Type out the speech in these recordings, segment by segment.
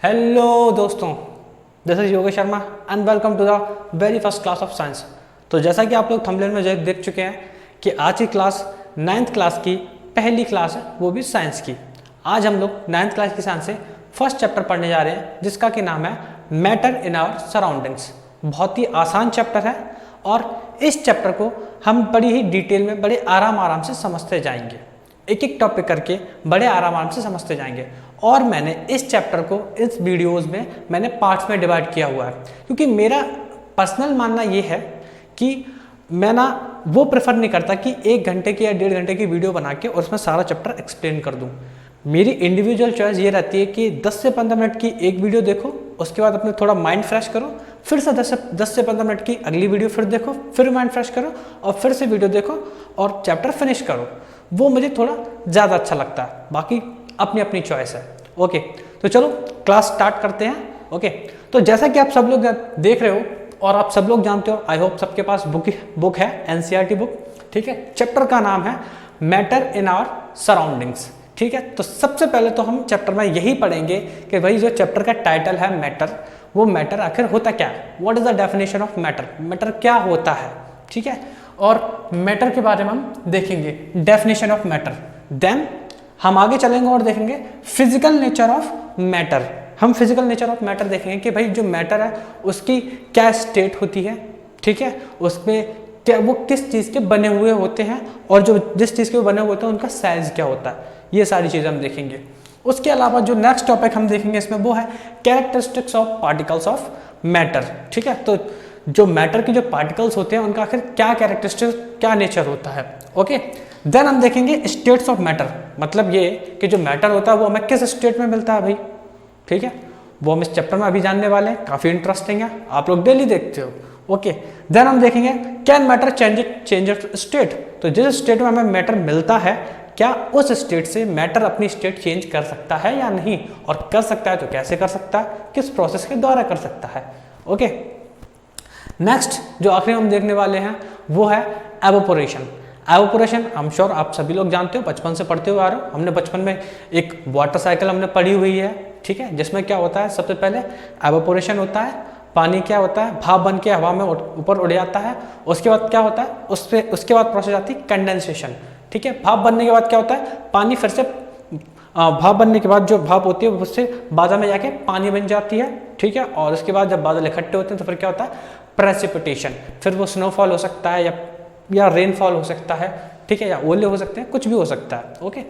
Hello दोस्तों, this is Yogesh Sharma and welcome to the very first class of science. तो जैसा कि आप लोग थंबनेल में देख चुके हैं कि आज की क्लास 9th क्लास की पहली क्लास है, वो भी साइंस की। आज हम लोग 9th क्लास की साइंस से फर्स्ट चैप्टर पढ़ने जा रहे हैं, जिसका कि नाम है मैटर इन आवर सराउंडिंग्स। बहुत ही आसान चैप्टर है और इस चैप्टर को हम बड़ी ही डिटेल में बड़े आराम से समझते जाएंगे। एक एक टॉपिक करके बड़े आराम से समझते जाएंगे। और मैंने इस चैप्टर को इस वीडियोस में मैंने पार्ट्स में डिवाइड किया हुआ है, क्योंकि मेरा पर्सनल मानना ये है कि मैं ना वो प्रेफर नहीं करता कि 1 घंटे की या 1.5 घंटे की वीडियो बना के और उसमें सारा चैप्टर एक्सप्लेन कर दूं। मेरी इंडिविजुअल चॉइस ये रहती है कि 10 से 15 मिनट की एक वीडियो देखो, उसके बाद अपने थोड़ा माइंड फ्रेश करो, फिर से 10 से 15 मिनट की अगली वीडियो फिर देखो, फिर माइंड फ्रेश करो और फिर से वीडियो देखो और चैप्टर फिनिश करो। वो मुझे थोड़ा ज़्यादा अच्छा लगता है, बाकी अपनी अपनी चॉइस है। ओके, तो चलो क्लास स्टार्ट करते हैं। ओके, तो जैसा कि आप सब लोग देख रहे हो और आप सब लोग जानते हो, आई होप सबके पास बुक है, एनसीईआरटी बुक। ठीक है, चैप्टर का नाम है मैटर इन आवर सराउंडिंग्स। ठीक है, तो सबसे पहले तो हम चैप्टर में यही पढ़ेंगे कि भाई जो चैप्टर का टाइटल है मैटर, वो मैटर आखिर होता क्या है, what is the definition of matter, matter क्या होता है। ठीक है, और मैटर के बारे में हम देखेंगे, डेफिनेशन ऑफ मैटर। देन हम आगे चलेंगे और देखेंगे फिजिकल नेचर ऑफ मैटर। हम फिजिकल नेचर ऑफ मैटर देखेंगे कि भाई जो मैटर है उसकी क्या स्टेट होती है। ठीक है, उसमें क्या वो किस चीज़ के बने हुए होते हैं और जो जिस चीज़ के बने हुए होते हैं उनका साइज क्या होता है, ये सारी चीज़ें हम देखेंगे। उसके अलावा जो नेक्स्ट टॉपिक हम देखेंगे इसमें वो है characteristics of particles of matter. ठीक है, तो जो मैटर के जो पार्टिकल्स होते हैं उनका आखिर क्या कैरेक्टरिस्टिक्स, क्या नेचर होता है। ओके, देन हम देखेंगे स्टेट्स ऑफ मैटर, मतलब ये कि जो मैटर होता है वो हमें किस स्टेट में मिलता है भाई। ठीक है, वो हम इस चैप्टर में अभी जानने वाले हैं, काफ़ी इंटरेस्टिंग है, आप लोग डेली देखते हो। ओके, देन हम देखेंगे कैन मैटर चेंज स्टेट, तो जिस स्टेट में हमें मैटर मिलता है क्या उस स्टेट से मैटर अपनी स्टेट चेंज कर सकता है या नहीं, और कर सकता है तो कैसे कर सकता है, किस प्रोसेस के द्वारा कर सकता है। ओके, नेक्स्ट जो आखिरी हम देखने वाले हैं वो है evaporation. Evaporation I am sure आप सभी लोग जानते हो, बचपन से पढ़ते हुए आ रहे हो। हमने बचपन में एक वाटर साइकिल हमने पढ़ी हुई है। ठीक है, जिसमें क्या होता है, सबसे पहले एवोपोरेशन होता है, पानी क्या होता है, भाप बन के हवा में ऊपर उड़ जाता है। उसके बाद क्या होता है, उसके बाद प्रोसेस आती है कंडेंसेशन। ठीक है, भाप बनने के बाद क्या होता है, पानी फिर से भाप बनने के बाद जो भाप होती है उससे बादल में जाके पानी बन जाती है। ठीक है, और उसके बाद जब बादल इकट्ठे होते हैं तो फिर क्या होता है, प्रेसिपिटेशन। फिर वो स्नोफॉल हो सकता है या रेनफॉल हो सकता है। ठीक है, या ओले हो सकते हैं, कुछ भी हो सकता है। ओके,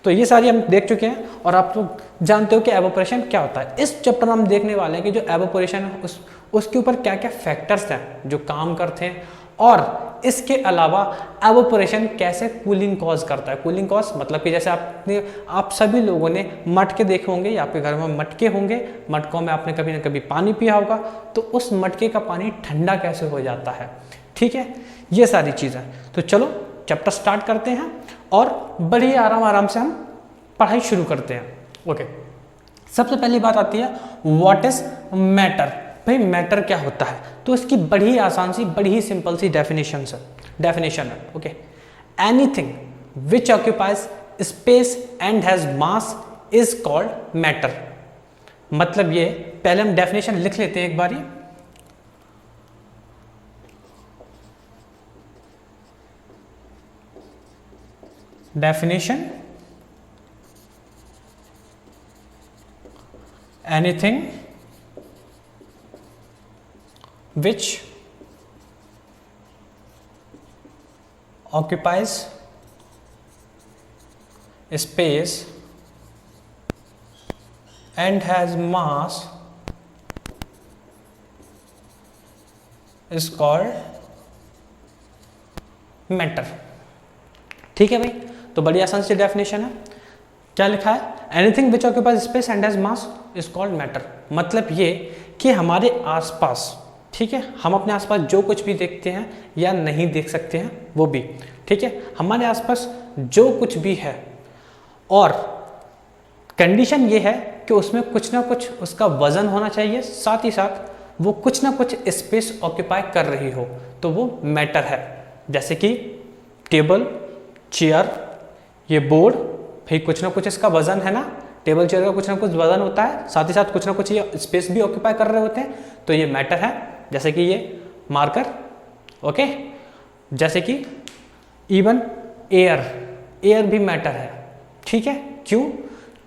तो ये सारी हम देख चुके हैं और आप लोग जानते हो कि एवोपोरेशन क्या होता है। इस चैप्टर में हम देखने वाले हैं कि जो एवोपोरेशन है उसके ऊपर क्या क्या फैक्टर्स हैं जो काम करते हैं, और इसके अलावा एवोपोरेशन कैसे कूलिंग कॉज करता है। कूलिंग कॉज मतलब कि जैसे आप सभी लोगों ने मटके देखे होंगे या आपके घर में मटके होंगे, मटकों में आपने कभी ना कभी पानी पिया होगा, तो उस मटके का पानी ठंडा कैसे हो जाता है। ठीक है, ये सारी चीज़ें। तो चलो चैप्टर स्टार्ट करते हैं और बड़ी आराम से हम पढ़ाई शुरू करते हैं। ओके, सबसे पहली बात आती है व्हाट इज मैटर। भाई मैटर क्या होता है, तो इसकी बड़ी आसान सी, बड़ी ही सिंपल सी डेफिनेशन है। Okay, anything which occupies space and has mass is called matter. मतलब ये, पहले हम डेफिनेशन लिख लेते हैं एक बारी। Definition: anything which occupies space and has mass is called matter। ठीक है भाई, तो बड़ी आसान सी डेफिनेशन है। क्या लिखा है, anything which occupies space and has mass is called matter. मतलब ये कि हमारे आसपास, ठीक है, हम अपने आसपास जो कुछ भी देखते हैं या नहीं देख सकते हैं वो भी, ठीक है, हमारे आसपास जो कुछ भी है, और कंडीशन ये है कि उसमें कुछ ना कुछ उसका वजन होना चाहिए, साथ ही साथ वो कुछ ना कुछ स्पेस ऑक्यूपाई कर रही हो, तो वो मैटर है। जैसे कि टेबल, चेयर, ये बोर्ड, भाई कुछ ना कुछ इसका वजन है ना, टेबल चेयर का कुछ ना कुछ वजन होता है, साथ ही साथ कुछ ना कुछ ये स्पेस भी ऑक्यूपाई कर रहे होते हैं, तो ये मैटर है। जैसे कि ये मार्कर, ओके, जैसे कि इवन एयर भी मैटर है, ठीक है। क्यों?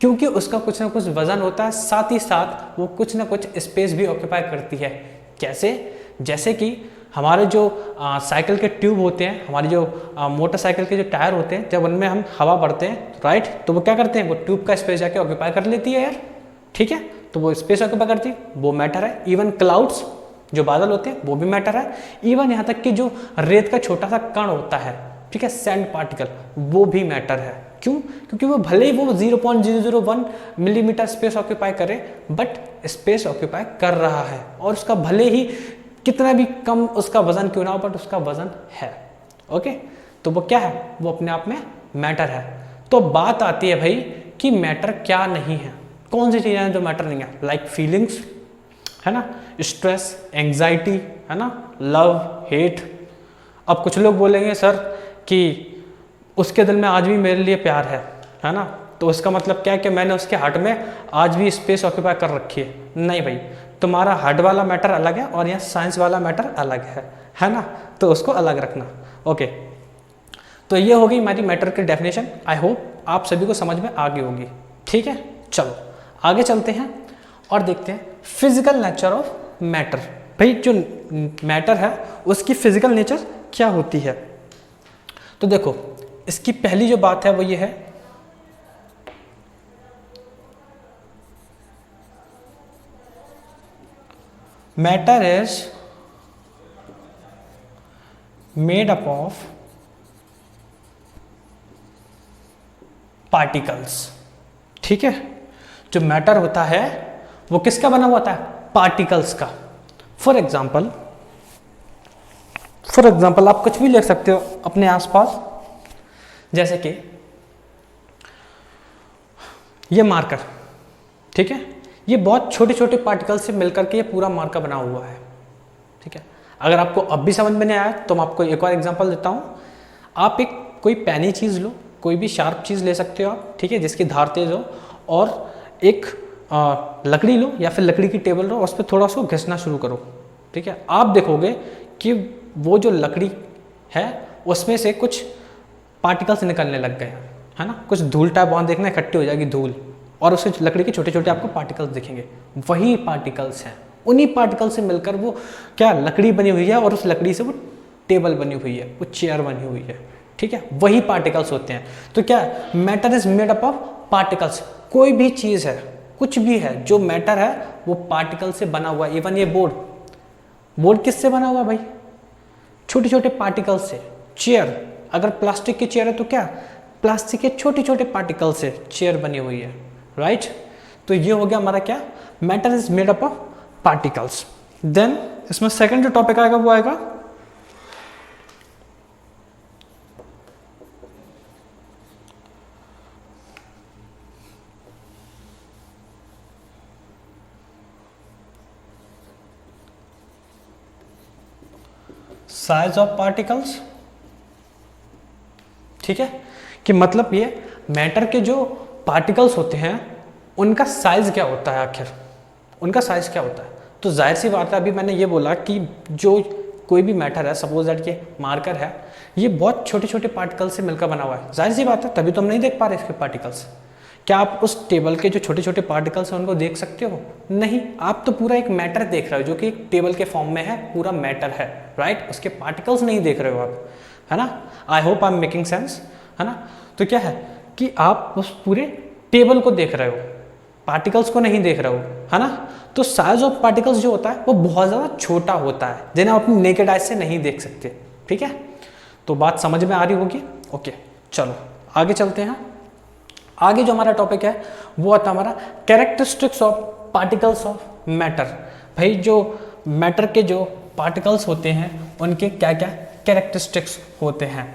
क्योंकि उसका कुछ ना कुछ वजन होता है, साथ ही साथ वो कुछ ना कुछ स्पेस भी ऑक्यूपाई करती है। कैसे? जैसे कि हमारे जो साइकिल के ट्यूब होते हैं, हमारी जो मोटरसाइकिल के जो टायर होते हैं, जब उनमें हम हवा भरते हैं, राइट, तो वो क्या करते हैं, वो ट्यूब का स्पेस जाके ऑक्यूपाई कर लेती है यार, ठीक है, तो वो स्पेस ऑक्यूपाई करती है, वो मैटर है। इवन क्लाउड्स, जो बादल होते हैं, वो भी मैटर है। इवन यहाँ तक कि जो रेत का छोटा सा कण होता है, ठीक है, सैंड पार्टिकल, वो भी मैटर है। क्यों? क्योंकि वो भले ही वो 0.001 मिलीमीटर स्पेस ऑक्यूपाई करे, बट स्पेस ऑक्यूपाई कर रहा है, और उसका भले ही कितना भी कम उसका वजन क्यों ना हो, बट उसका वजन है, ओके, तो वो क्या है, वो अपने आप में मैटर है। तो बात आती है भाई कि मैटर क्या नहीं है, कौन सी चीजें हैं जो मैटर नहीं है, लाइक फीलिंग्स, है ना, स्ट्रेस, एंग्जाइटी, है ना, लव, हेट। अब कुछ लोग बोलेंगे सर कि उसके दिल में आज भी मेरे लिए प्यार है ना, तो उसका मतलब क्या है कि मैंने उसके हार्ट में आज भी स्पेस ऑक्यूपाई कर रखी है। नहीं भाई, तुम्हारा हार्ट वाला मैटर अलग है और यहाँ साइंस वाला मैटर अलग है ना, तो उसको अलग रखना, ओके। तो ये हो गई हमारी मैटर की डेफिनेशन। आई होप आप सभी को समझ में आ गई होगी, ठीक है। चलो आगे चलते हैं और देखते हैं फिजिकल नेचर ऑफ मैटर। भाई जो मैटर है उसकी फिजिकल नेचर क्या होती है, तो देखो इसकी पहली जो बात है वो ये है, matter is made up of particles, ठीक है। जो मैटर होता है वो किसका बना हुआ होता है, पार्टिकल्स का। फॉर एग्जाम्पल आप कुछ भी लिख सकते हो अपने आसपास, जैसे कि ये मार्कर, ठीक है, ये बहुत छोटे छोटे पार्टिकल से मिलकर के ये पूरा मार्कर बना हुआ है, ठीक है। अगर आपको अब भी समझ में नहीं आया तो मैं आपको एक और एग्जांपल देता हूँ। आप एक कोई पैनी चीज़ लो, कोई भी शार्प चीज़ ले सकते हो आप, ठीक है, जिसकी धार तेज हो, और एक लकड़ी लो या फिर लकड़ी की टेबल लो, उस पर थोड़ा सा घिसना शुरू करो, ठीक है। आप देखोगे कि वो जो लकड़ी है उसमें से कुछ पार्टिकल्स निकलने लग गए, है ना, कुछ धूल टाइप वहाँ देखना इकट्ठी हो जाएगी धूल, और उससे लकड़ी के छोटे छोटे आपको पार्टिकल्स दिखेंगे, वही पार्टिकल्स हैं। उन्हीं पार्टिकल से मिलकर वो क्या लकड़ी बनी हुई है, और उस लकड़ी से वो टेबल बनी हुई है, वो चेयर बनी हुई है, ठीक है, वही पार्टिकल्स होते हैं। तो क्या matter is made up of particles. कोई भी चीज़ है, कुछ भी है जो मैटर है वो पार्टिकल से बना हुआ है। इवन ये बोर्ड किससे बना हुआ भाई, छोटे छोटे पार्टिकल से। चेयर, अगर प्लास्टिक की चेयर है तो क्या प्लास्टिक के छोटे छोटे पार्टिकल से चेयर बनी हुई है, राइट। तो ये हो गया हमारा क्या, matter is made up of particles. Then इसमें सेकंड जो टॉपिक आएगा वो आएगा साइज ऑफ पार्टिकल्स, ठीक है, कि मतलब ये मैटर के जो पार्टिकल्स होते हैं उनका साइज क्या होता है, आखिर उनका साइज क्या होता है। तो जाहिर सी बात है, अभी मैंने ये बोला कि जो कोई भी मैटर है, सपोज दैट ये मार्कर है, ये बहुत छोटे छोटे पार्टिकल से मिलकर बना हुआ है। जाहिर सी बात है, तभी तो हम नहीं देख पा रहे इसके पार्टिकल्स। क्या आप उस टेबल के जो छोटे छोटे पार्टिकल्स हैं उनको देख सकते हो? नहीं, आप तो पूरा एक मैटर देख रहे हो जो कि एक टेबल के फॉर्म में है, पूरा मैटर है, राइट। उसके पार्टिकल्स नहीं देख रहे हो आप, है ना। I hope I am making sense, है ना। तो क्या है कि आप उस पूरे टेबल को देख रहे हो, पार्टिकल्स को नहीं देख रहे हो, है ना। तो साइज ऑफ पार्टिकल्स जो होता है वो बहुत ज़्यादा छोटा होता है, जिन्हें आप अपनी नेकेड आई से नहीं देख सकते, ठीक है। तो बात समझ में आ रही होगी, ओके। चलो आगे चलते हैं। आगे जो हमारा टॉपिक है वो आता है हमारा characteristics of particles of matter. भाई जो मैटर के जो पार्टिकल्स होते हैं उनके क्या क्या कैरेक्टरिस्टिक्स होते हैं।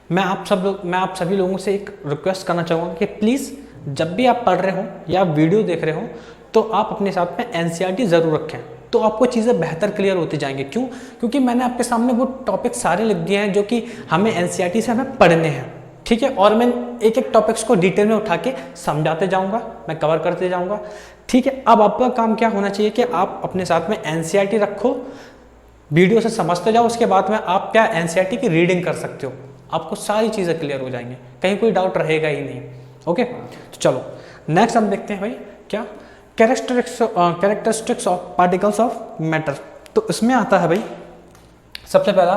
मैं आप सभी लोगों से एक रिक्वेस्ट करना चाहूँगा कि प्लीज़ जब भी आप पढ़ रहे हो या वीडियो देख रहे हो तो आप अपने साथ में एनसीईआरटी ज़रूर रखें, तो आपको चीज़ें बेहतर क्लियर होती जाएंगी। क्यों? क्योंकि मैंने आपके सामने वो टॉपिक सारे लिख दिए हैं जो कि हमें एनसीईआरटी से हमें पढ़ने हैं, ठीक है। और मैं एक एक टॉपिक्स को डिटेल में उठा के समझाते जाऊंगा, मैं कवर करते जाऊंगा, ठीक है। अब आपका काम क्या होना चाहिए कि आप अपने साथ में एनसीईआरटी रखो, वीडियो से समझते जाओ, उसके बाद में आप क्या एनसीईआरटी की रीडिंग कर सकते हो, आपको सारी चीज़ें क्लियर हो जाएंगी, कहीं कोई डाउट रहेगा ही नहीं। ओके, तो चलो नेक्स्ट हम देखते हैं भाई क्या characteristics of particles of matter. तो इसमें आता है भाई सबसे पहला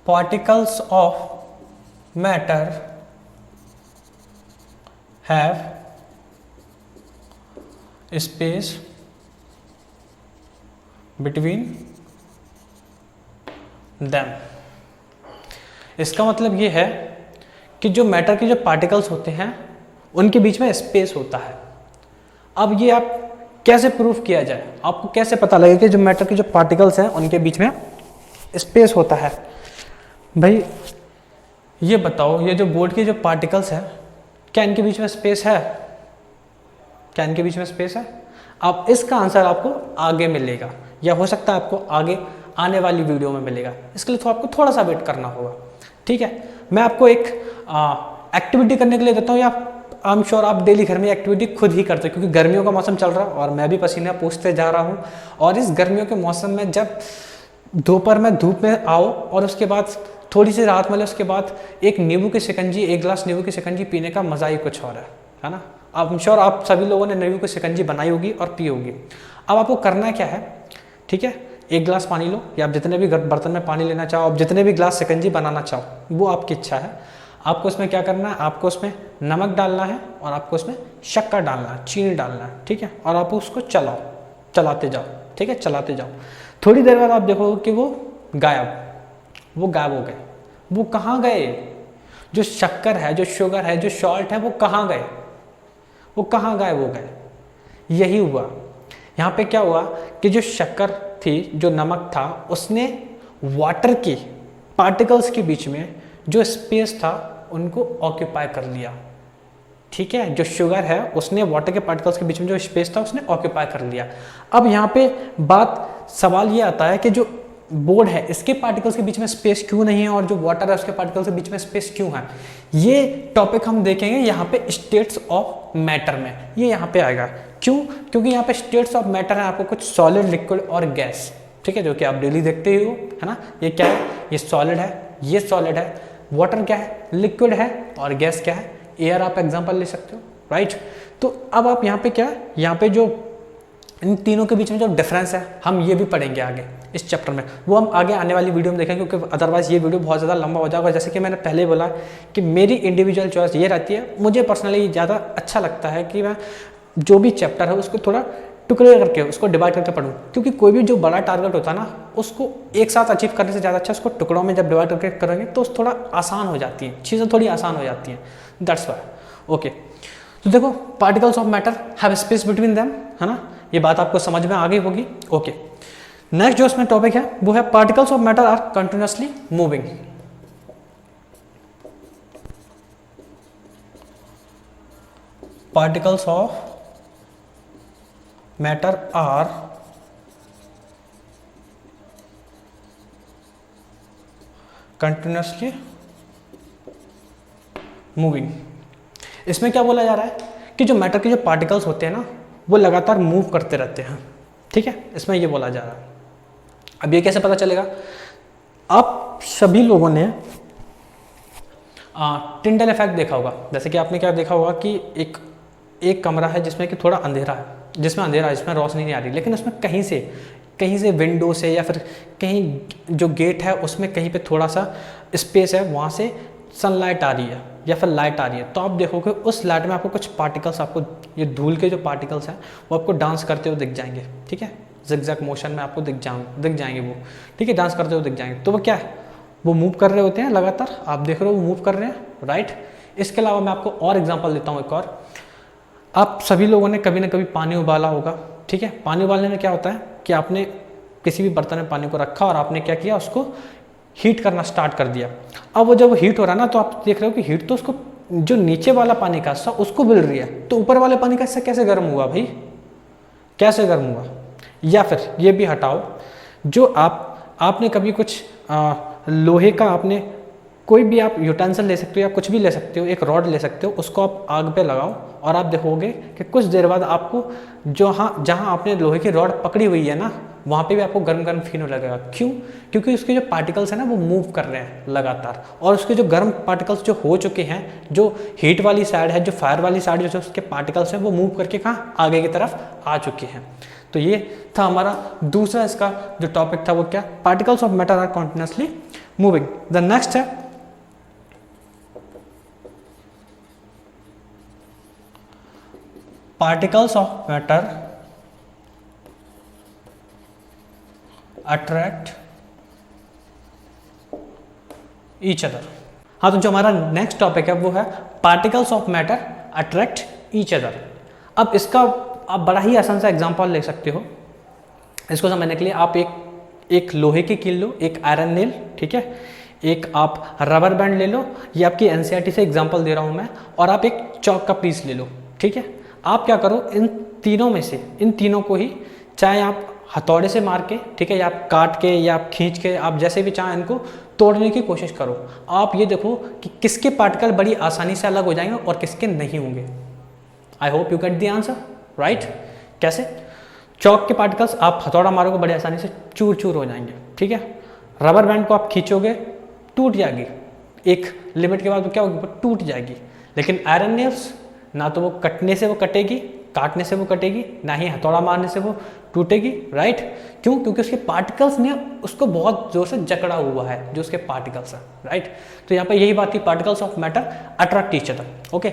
particles of matter have space between them. इसका मतलब ये है कि जो मैटर के जो पार्टिकल्स होते हैं उनके बीच में स्पेस होता है। अब ये आप कैसे प्रूफ किया जाए, आपको कैसे पता लगेगा कि जो मैटर के जो पार्टिकल्स हैं उनके बीच में स्पेस होता है? भाई ये बताओ, ये जो बोर्ड के जो पार्टिकल्स हैं क्या इनके बीच में स्पेस है? क्या इनके बीच में स्पेस है? अब इसका आंसर आपको आगे मिलेगा, या हो सकता है आपको आगे आने वाली वीडियो में मिलेगा, इसके लिए तो आपको थोड़ा सा वेट करना होगा, ठीक है। मैं आपको एक एक्टिविटी करने के लिए देता हूँ, या आई एम श्योर आप डेली घर में एक्टिविटी खुद ही करते हो, क्योंकि गर्मियों का मौसम चल रहा है और मैं भी पसीना पोंछते जा रहा हूँ। और इस गर्मियों के मौसम में जब दोपहर में धूप में आओ और उसके बाद थोड़ी सी राहत मिले, उसके बाद एक नींबू की शिकंजी, एक गिलास नींबू की शिकंजी पीने का मज़ा ही कुछ और है ना। आई एम श्योर आप सभी लोगों ने नींबू की शिकंजी बनाई होगी और पी होगी। अब आपको करना क्या है, ठीक है, एक गिलास पानी लो, या आप जितने भी बर्तन में पानी लेना चाहो, आप जितने भी गिलास शिकंजी बनाना चाहो वो आपकी इच्छा है। आपको उसमें क्या करना है, आपको उसमें नमक डालना है और आपको उसमें शक्कर डालना है, चीनी डालना है, ठीक है। और आप उसको चलाते जाओ, ठीक है, चलाते जाओ। थोड़ी देर बाद आप देखोगे कि वो गायब हो गए। वो कहाँ गए? जो शक्कर है, जो शुगर है, जो सॉल्ट है, वो कहाँ गए? वो कहाँ गायब हो गए? यही हुआ यहाँ पे। क्या हुआ कि जो शक्कर थी, जो नमक था, उसने वाटर के पार्टिकल्स के बीच में जो स्पेस था उनको ऑक्यूपाई कर लिया, ठीक है। जो शुगर है उसने वाटर के पार्टिकल्स के बीच में जो स्पेस था उसने ऑक्यूपाई कर लिया। अब यहाँ पे सवाल ये आता है कि जो बोर्ड है इसके पार्टिकल्स के बीच में स्पेस क्यों नहीं है और जो वाटर है उसके पार्टिकल्स के बीच में स्पेस क्यों है? ये टॉपिक हम देखेंगे यहाँ पे स्टेट्स ऑफ मैटर में, ये यहाँ पे आएगा। क्यों? क्योंकि यहाँ पे स्टेट्स ऑफ मैटर है, आपको कुछ सॉलिड, लिक्विड और गैस, ठीक है, जो कि आप डेली देखते ही हो, है ना। ये क्या है? ये सॉलिड है, ये सॉलिड है। वाटर क्या है? लिक्विड है। और गैस क्या है? एयर। आप एग्जांपल ले सकते हो, राइट। तो अब आप यहाँ पे क्या है, यहाँ पे जो इन तीनों के बीच में जो डिफरेंस है हम ये भी पढ़ेंगे आगे इस चैप्टर में, वो हम आगे आने वाली वीडियो में देखेंगे, क्योंकि अदरवाइज ये वीडियो बहुत ज़्यादा लंबा हो जाएगा। जैसे कि मैंने पहले बोला कि मेरी इंडिविजुअल चॉइस ये रहती है, मुझे पर्सनली ज़्यादा अच्छा लगता है कि मैं जो भी चैप्टर है उसको थोड़ा टुकड़े करके, उसको डिवाइड करके पढूं, क्योंकि कोई भी जो बड़ा टारगेट होता है ना उसको एक साथ अचीव करने से ज़्यादा अच्छा उसको टुकड़ों में जब डिवाइड करके करेंगे तो थोड़ा आसान हो जाती है, चीज़ें थोड़ी आसान हो जाती हैं। That's why. ओके, तो देखो particles of matter have space between them, है ना। ये बात आपको समझ में आ गई होगी। ओके, नेक्स्ट जो इसमें टॉपिक है वो है particles of matter are continuously moving. Particles of matter are continuously moving. इसमें क्या बोला जा रहा है कि जो मैटर के जो पार्टिकल्स होते हैं ना वो लगातार मूव करते रहते हैं, ठीक है, इसमें ये बोला जा रहा है। अब ये कैसे पता चलेगा? आप सभी लोगों ने टिंडल इफेक्ट देखा होगा। जैसे कि आपने क्या देखा होगा कि एक कमरा है जिसमें कि थोड़ा अंधेरा है, जिसमें रोशनी नहीं आ रही, लेकिन उसमें कहीं से विंडो से या फिर कहीं जो गेट है उसमें कहीं पे थोड़ा सा स्पेस है, वहाँ से सनलाइट आ रही है या फिर लाइट आ रही है, तो आप देखोगे उस लाइट में आपको कुछ पार्टिकल्स, आपको ये धूल के जो पार्टिकल्स हैं वो आपको डांस करते हुए दिख जाएंगे, ठीक है, जिगजैग मोशन में आपको दिख जाएंगे वो, ठीक है, डांस करते हुए दिख जाएंगे। तो वो क्या है? वो मूव कर रहे होते हैं लगातार, आप देख रहे हो वो मूव कर रहे हैं, राइट। इसके अलावा मैं आपको और एग्जाम्पल देता हूँ एक और। आप सभी लोगों ने कभी ना कभी पानी उबाला होगा, ठीक है। पानी उबालने में क्या होता है कि आपने किसी भी बर्तन में पानी को रखा और आपने क्या किया, उसको हीट करना स्टार्ट कर दिया। अब वो जब हीट हो रहा है ना, तो आप देख रहे हो कि हीट तो उसको जो नीचे वाला पानी का हिस्सा उसको मिल रही है, तो ऊपर वाले पानी का हिस्सा कैसे गर्म हुआ भाई, कैसे गर्म हुआ। या फिर ये भी हटाओ, जो आपने कभी कुछ लोहे का, आपने कोई भी आप यूटेंसिल ले सकते हो या कुछ भी ले सकते हो, एक रॉड ले सकते हो, उसको आप आग पे लगाओ और आप देखोगे कि कुछ देर बाद आपको जहाँ आपने लोहे की रॉड पकड़ी हुई है ना, वहाँ पे भी आपको गर्म गर्म फील होने लगेगा। क्यों? क्योंकि उसके जो पार्टिकल्स हैं ना वो मूव कर रहे हैं लगातार, और उसके जो गर्म पार्टिकल्स जो हो चुके हैं, जो हीट वाली साइड है, जो फायर वाली साइड, जो उसके पार्टिकल्स हैं वो मूव करके कहाँ आगे की तरफ आ चुके हैं। तो ये था हमारा दूसरा इसका जो टॉपिक था, वो क्या, particles of matter are continuously moving. The next है particles of matter attract each other. हाँ, तो जो हमारा नेक्स्ट टॉपिक है वो है particles of matter attract each other. अब इसका आप बड़ा ही आसान सा एग्जांपल ले सकते हो। इसको समझने के लिए आप एक लोहे की कील लो, एक आयरन नेल, ठीक है, एक आप रबर बैंड ले लो, ये आपकी एनसीईआरटी से एग्जांपल दे रहा हूँ मैं, और आप एक चौक का पीस ले लो, ठीक है। आप क्या करो, इन तीनों में से, इन तीनों को ही चाहे आप हथौड़े से मार के, ठीक है, या आप काट के या आप खींच के, आप जैसे भी चाहें इनको तोड़ने की कोशिश करो। आप ये देखो कि किसके पार्टिकल बड़ी आसानी से अलग हो जाएंगे और किसके नहीं होंगे। I hope you get the answer, right. कैसे? चौक के पार्टिकल्स आप हथौड़ा मारोगे बड़ी आसानी से चूर चूर हो जाएंगे, ठीक है। रबर बैंड को आप खींचोगे टूट जाएगी, एक लिमिट के बाद क्या होगी, टूट जाएगी। लेकिन आयरन नेल्स ना तो वो कटने से वो कटेगी, काटने से वो कटेगी, ना ही हथौड़ा मारने से वो टूटेगी, राइट। क्यों? क्योंकि उसके पार्टिकल्स ने उसको बहुत जोर से जकड़ा हुआ है, जो उसके पार्टिकल्स है, राइट। तो यहाँ पे यही बात थी, particles of matter attract each other. Okay,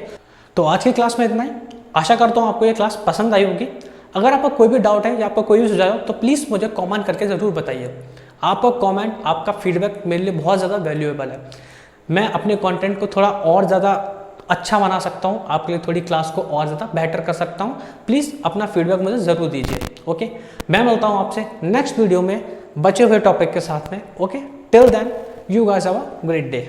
तो आज की क्लास में इतना ही। आशा करता हूँ आपको ये क्लास पसंद आई होगी। अगर आपका कोई भी डाउट है या आपका कोई भी सुझाव हो तो प्लीज़ मुझे कमेंट करके ज़रूर बताइए। आपका कमेंट, आपका फीडबैक मेरे लिए बहुत ज़्यादा वैल्यूएबल है। मैं अपने कंटेंट को थोड़ा और ज़्यादा अच्छा बना सकता हूँ, आपके लिए थोड़ी क्लास को और ज़्यादा बेटर कर सकता हूँ। प्लीज़ अपना फीडबैक मुझे ज़रूर दीजिए। ओके, मैं मिलता हूँ आपसे नेक्स्ट वीडियो में बचे हुए टॉपिक के साथ में। Okay, till then you guys have a great day.